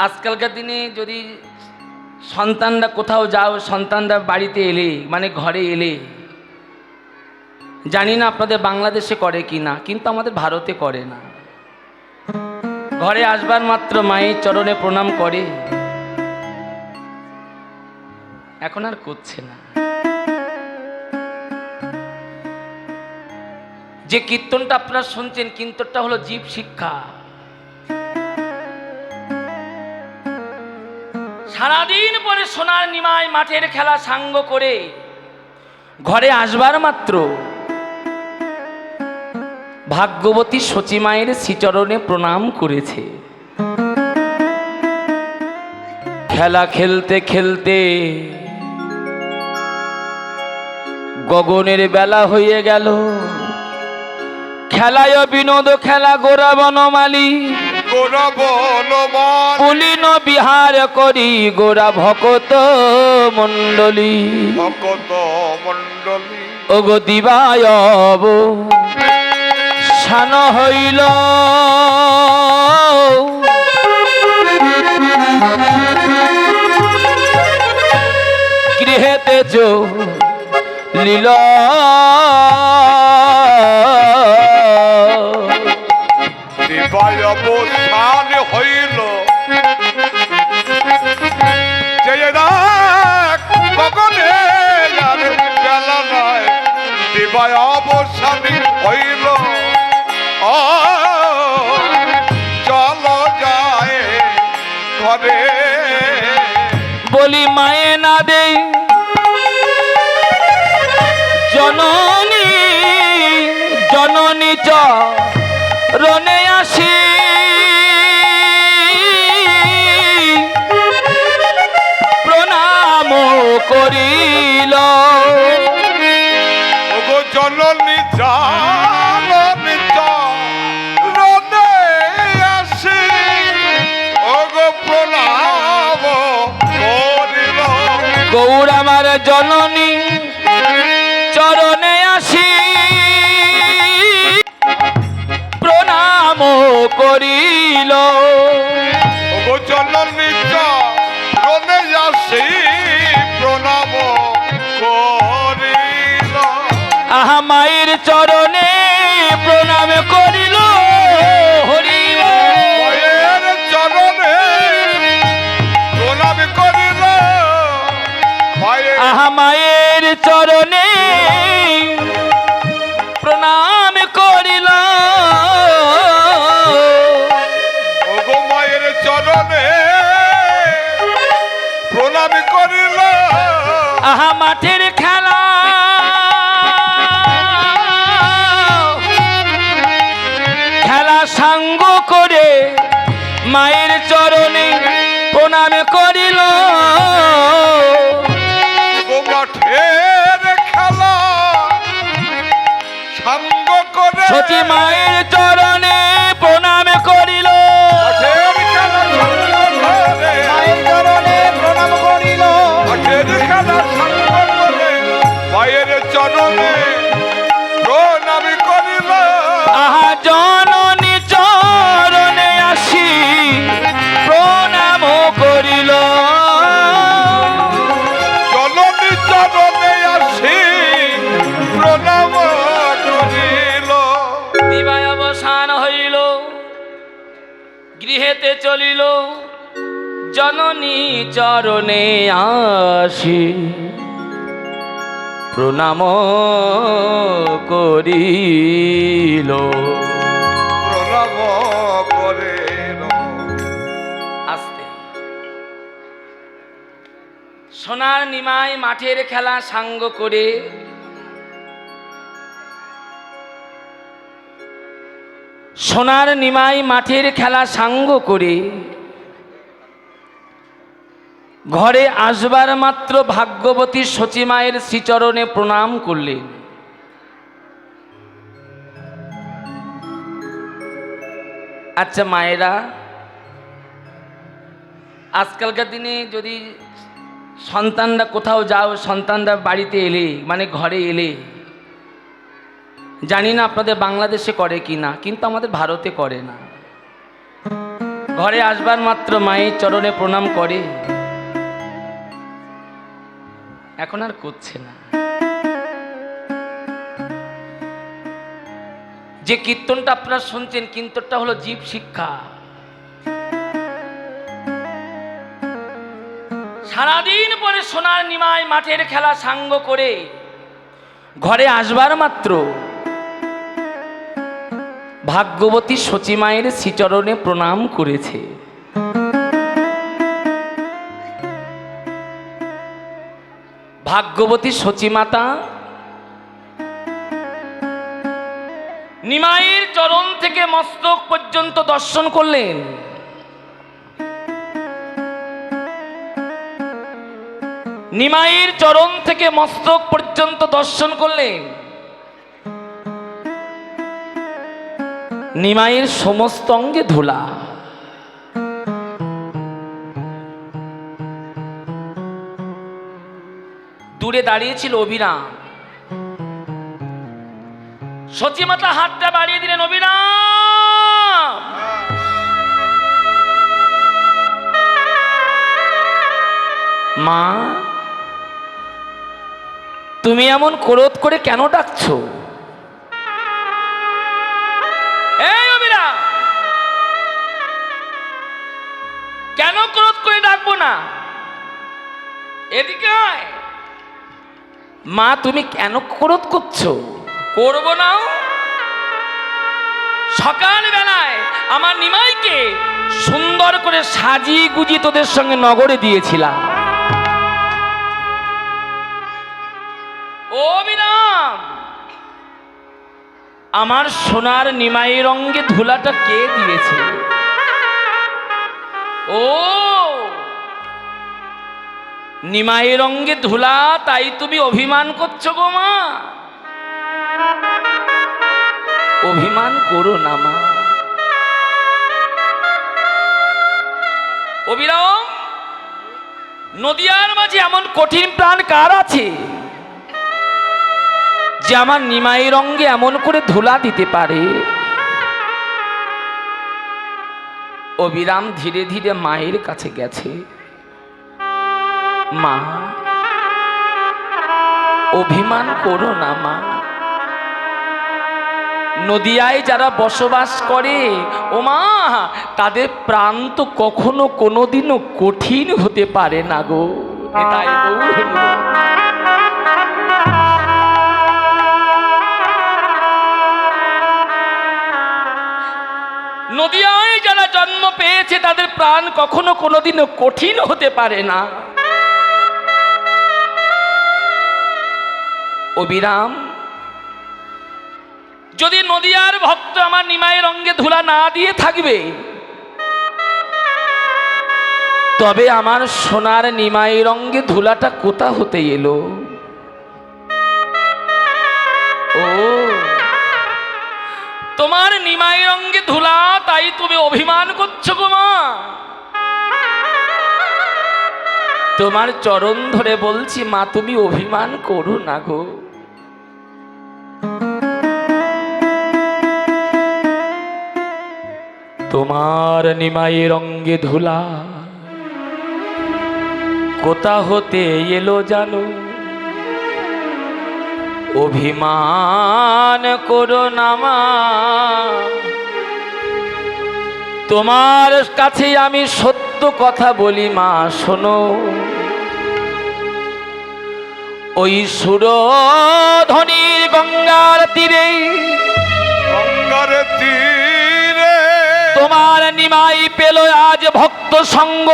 আজকালকার দিনে যদি সন্তানরা কোথাও যাও, সন্তানরা বাড়িতে এলে মানে ঘরে এলে, জানি না আপনাদের বাংলাদেশে করে কি না, কিন্তু আমাদের ভারতে করে না। ঘরে আসবার মাত্র মায়ের চরণে প্রণাম করে, এখন আর করছে না। যে কীর্তনটা আপনারা শুনছেন, কীর্তনটা হলো জীব শিক্ষা। সারাদিন পরে সোনার নিমায় মাঠের খেলা সাঙ্গ করে ঘরে আসবার মাত্র ভাগ্যবতী সচী মায়ের শ্রীচরণে প্রণাম করেছে। খেলা খেলতে খেলতে গগনের বেলা হয়ে গেল। খেলায় বিনোদ খেলা গোরা বনমালী, পুলিন বিহার করি গোরা ভকত মণ্ডলী। ওগো দিবায়ব শান হইল, গৃহেতে লীল অবসান হইল। দিবায় অবসান হইল, চলো যায় ঘরে। বলি মায়ে না দে জননী, জননী চরণে আসি, প্রণাম করিল। ওগো জননী জননী চরণে আসি, ওগো প্রণাম করিল। গৌর আমার জননী চরণে আসি, প্রণাম করিল। ওগো জননী চরণে আসি, প্রণাম করিল। আহা মায়ের চরণে প্রণাম করিল। হরি মায়ের চরণে প্রণাম করিল। আহা মায়ের চরণে প্রণাম করিল। ওগো মায়ের চরণে প্রণাম করিল। আহা মাঠের খেলা খেলা সাঙ্গ করে মায়ের চরণে প্রণাম করিল। মাঠের খেলা সাঙ্গ করে সচী মায়ের চরণে প্রণাম করিল। মাঠের খেলা সাঙ্গ করে মায়ের চরণে প্রণাম করিল। মাঠের খেলা সাঙ্গ করে মায়ের চরণে প্রণাম করিল। আহা জননী চরণে আসি প্রণাম করিল। জননী চরণে আসি প্রণাম করিল। দিবায় অবসান হইল, গৃহেতে চলিল। জননী চরণে আসি প্রণাম করিল। প্রণাম করিল। আস্তে সোনার নিমাই মাঠের খেলা সাঙ্গ করে সোনার নিমাই মাঠের খেলা সাঙ্গ করে ঘরে আসবার মাত্র ভাগ্যবতী সচী মায়ের শ্রীচরণে প্রণাম করলেন। আচ্ছা মায়েরা, আজকালকার দিনে যদি সন্তানরা কোথাও যাও, সন্তানরা বাড়িতে এলে মানে ঘরে এলে, জানি না আপনাদের বাংলাদেশে করে কি না, কিন্তু আমাদের ভারতে করে না। ঘরে আসবার মাত্র মায়ের চরণে প্রণাম করে, এখন আর করছে না। যে কীর্তনটা আপনারা শুনছেন, কীর্তনটা হলো জীব শিক্ষা। সারাদিন পরে সোনার নিমাই মাঠের খেলা সাঙ্গ করে ঘরে আসবার মাত্র ভাগ্যবতী সচী মায়ের শ্রীচরণে প্রণাম করেছে। ভাগ্যবতী সচী মাতা নিমাইয়ের চরণ থেকে মস্তক পর্যন্ত দর্শন করলেন। নিমাইয়ের চরণ থেকে মস্তক পর্যন্ত দর্শন করলেন। নিমাইয়ের সমস্ত অঙ্গে ধুলা। দূরে দাঁড়িয়েছিল অবিরাম। সচী মাতা হাতটা বাড়িয়ে দিলেন, অবিরাম মা, তুমি এমন ক্রোধ করে কেন ডাকছো? এই অবিরাম, কেন ক্রোধ করে ডাকবো না? এদিকে আয়। মা, তুমি কেন ক্রোধ করছো? করবো না? সকাল বেলায় আমার নিমাইকে সুন্দর করে সাজিয়ে গুজিয়ে তোদের সঙ্গে নগরে দিয়েছিলাম। ও বিরাম, আমার সোনার নিমাইয়ের অঙ্গে ধুলাটা কে দিয়েছে? ও নিমাইয়ের অঙ্গে ধুলা, তাই তুমি অভিমান করছো গো মা? অভিমান করো না মা। অবিরাম, নদিয়ার মাঝে এমন কঠিন প্রাণ কার আছে যে আমার নিমাইয়ের অঙ্গে এমন করে ধুলা দিতে পারে? অবিরাম ধীরে ধীরে মায়ের কাছে গেছে। মা, অভিমান করো না মা। নদিয়ায় যারা বসবাস করে ও মা, তাদের প্রাণ তো কখনো কোনোদিনও কঠিন হতে পারে না গো। তাই নদিয়ায় যারা জন্ম পেয়েছে তাদের প্রাণ কখনো কোনোদিনও কঠিন হতে পারে না। অবিরাম, যদি নদিয়ার ভক্ত আমার নিমাইয়ের অঙ্গে ধুলা না দিয়ে থাকবে, তবে আমার সোনার নিমাইয়ের অঙ্গে ধুলাটা কোথা হতে এলো? ও তোমার নিমাইয়ের অঙ্গে ধুলা, তাই তুমি অভিমান করছো গো মা? তোমার চরণ ধরে বলছি মা, তুমি অভিমান করো না গো। তোমার নিমাইয়ের অঙ্গে ধুলা কোথা হতে এলো জানো? অভিমান করো না মা। তোমার কাছে আমি সত্য কথা বলি মা, শোনো। ওই সুরধ্বনির গঙ্গার তীরে, গঙ্গার তীরে তোমার নিমাই পেল আজ ভক্ত সঙ্গ।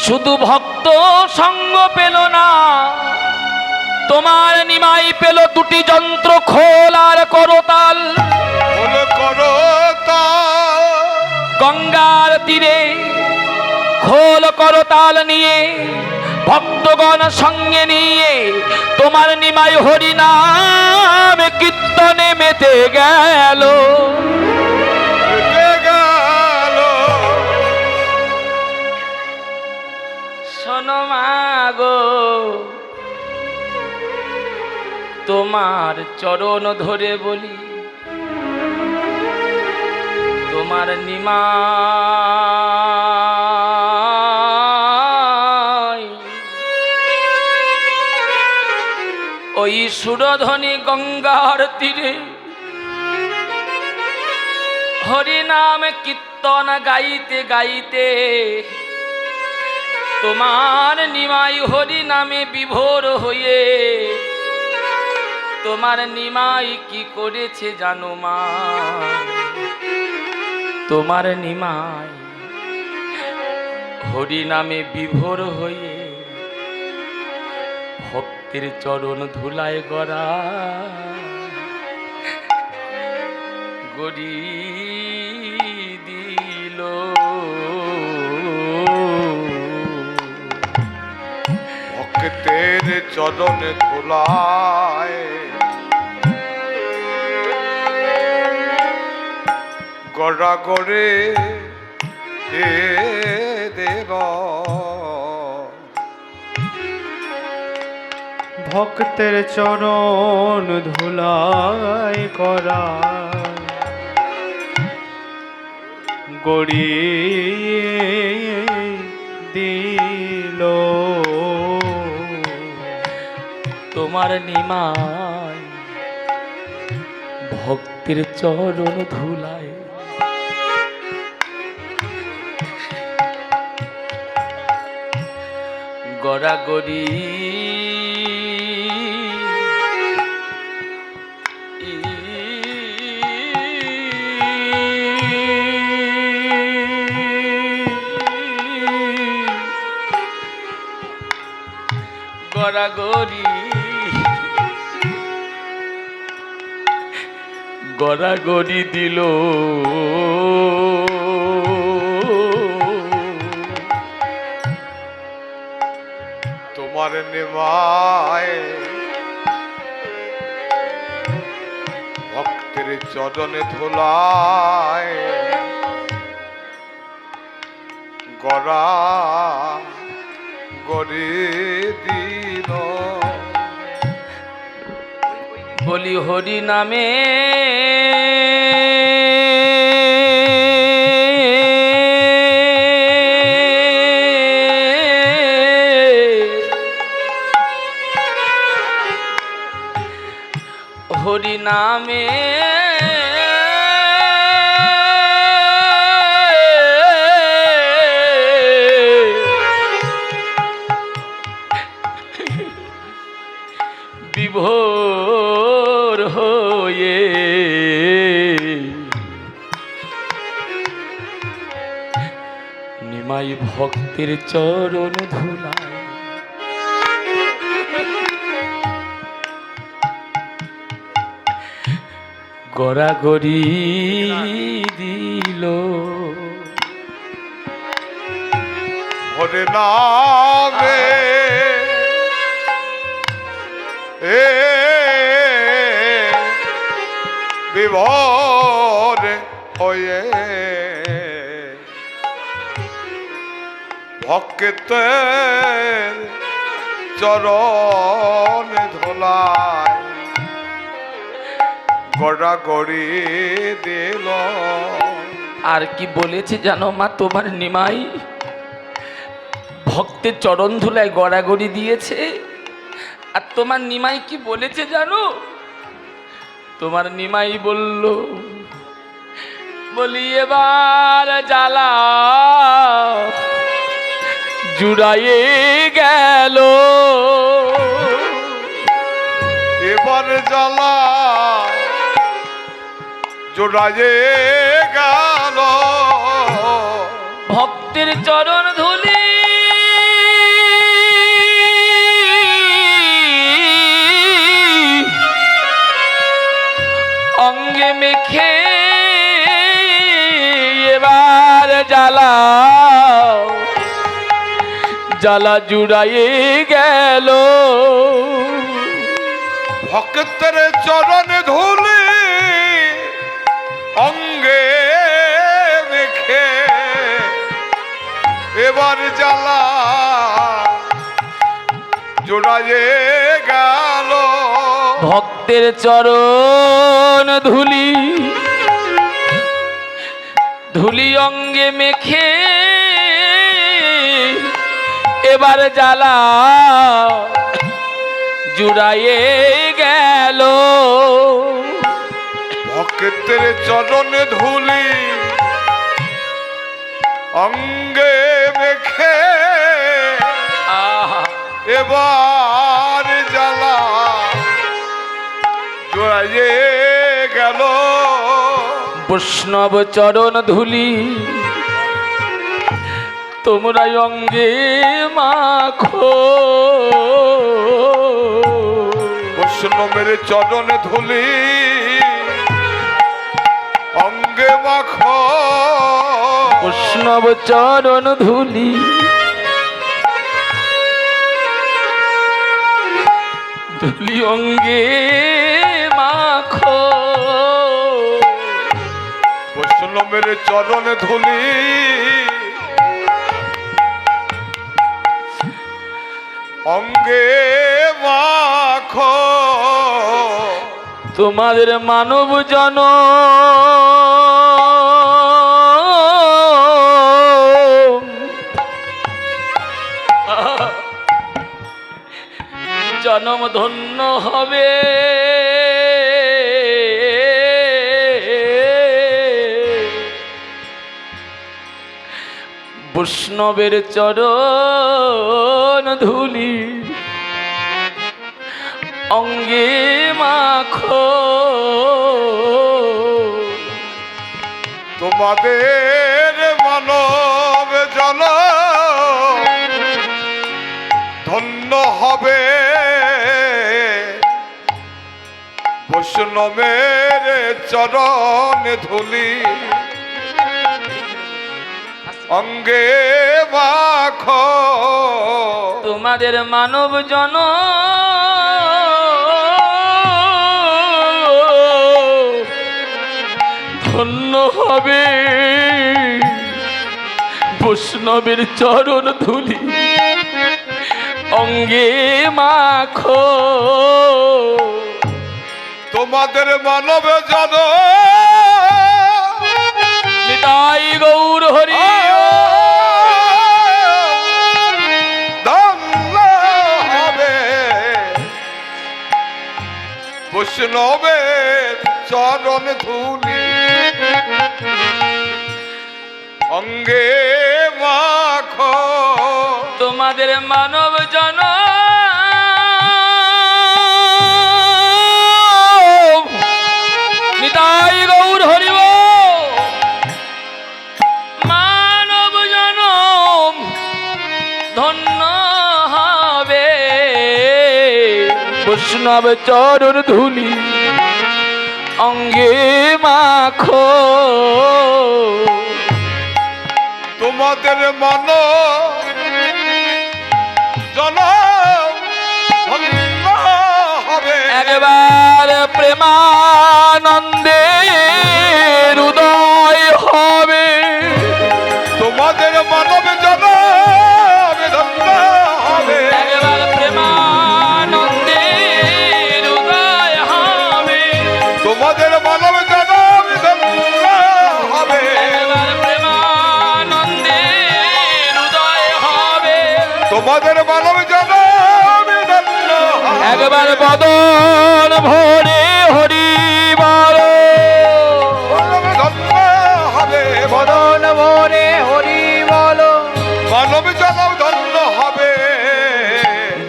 শুধু ভক্ত সঙ্গ পেল না, তোমার নিমাই পেল দুটি যন্ত্র, খোল আর করতাল। গঙ্গার তীরে খোল করতাল নিয়ে ভক্তগণ সঙ্গে নিয়ে তোমার নিমাই হরিনাম কীর্তনে মেতে গেল। শোনো মা গো, তোমার চরণ ধরে বলি, তোমার তোমার নিমাই ওই সুরধ্বনি গঙ্গার তীরে হরিনাম কীর্তন গাইতে গাইতে তোমার নিমাই হরি নামে বিভোর হয়ে তোমার নিমাই কি করেছে জানো মা? তোমার নিমাই হরি নামে বিভোর হয়ে ভক্তের চরণ ধুলায় গড়া গড়ি দিল। ভক্তের চরণে ধুলায় গড়া গড়ে দেব। ভক্তের চরণ ধুলায় করা গড়িয়ে দিল। তোমার নিমাই ভক্তের চরণ ধুলায় গড়াগড়ি গড়াগড়ি গড়াগড়ি দিল। তোমার নিমাই ভক্তের চরণে ধুলায় গড়া গড়ে দিল। বলি হরি নামে হরি নামে বিভোর হয়ে নিমাই ভক্তের চরণ ধুলায় গড়াগড়ি দিল। হরে নামে বিভোর হয়ে ভক্তের চরণ ধুলায় গড়াগড়ি দিল। আর কি বলেছে জানো মা? তোমার নিমাই ভক্তের চরণ ধুলায় গড়াগড়ি দিয়েছে। আর তোমার নিমাই কি বলেছে জানো? তোমার নিমাই বলল, বলি এবার জ্বালা জুড়াইয়ে গেল। এবার জ্বালা জোড়ায়ে গেল। ভক্তের চরণ ধুলি অঙ্গে মেখে এবার জ্বালা জ্বালা জুড়াইয়ে গেল। ভক্তের চরণ ধুলি অঙ্গে মেখে এবার জ্বালা জোড়ায়ে গেল। ভক্তের চরণ ধুলি ধুলি অঙ্গে মেখে এবার জ্বালা জুড়াইয়ে গেল। ভক্তের চরণ ধুলি অঙ্গে মেখে আহা, এবার জ্বালা জড়াইয়ে গেল। বৈষ্ণব চরণ ধুলি তোমরা অঙ্গে মাখো। বৈষ্ণবের চরণ ধুলি অঙ্গে মাখো। বৈষ্ণব চরণ ধুলি ধুলি অঙ্গে মাখো। বৈষ্ণবের চরণ ধুলি অঙ্গে মাখো। তোমাদের মানব জন জনম ধন্য হবে। বৈষ্ণবের চরণ ধুলি অঙ্গে মাখো। তোমাদের মানব জন ধন্য হবে। বৈষ্ণবের চরণ ধুলি অঙ্গে মাখো। তোমাদের মানব জন ধন্য হবে। বৈষ্ণবের চরণ ধুলি অঙ্গে মাখো। তোমাদের মানব জন নিতাই গৌর হরি ধন্য হবে। বৈষ্ণবের চরণ ধুলি অঙ্গে মাখো। তোমাদের মানব জন নিতাই গৌর হরিব মানব জন ধন্য হবে। বৈষ্ণব চরণ ধুলি অঙ্গে মাখো। তোমাদের মন জন ধন্য হবে। একবার প্রেমানন্দে হৃদয় হবে। তোমাদের মানব জন ধন্য হবে। একবার প্রেমানন্দে হৃদয় হবে। তোমাদের মানব জন ধন্য হবে। একবার প্রেমানন্দে হৃদয় হবে। তোমাদের মানব জন ধন্য হবে। একবার বদন ভরে হরি বল। ধন্য হবে। বদন ভরে হরি বলো। মানব জন ধন্য হবে।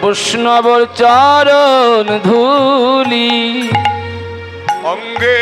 বৈষ্ণবর চরণ ধুলি অঙ্গে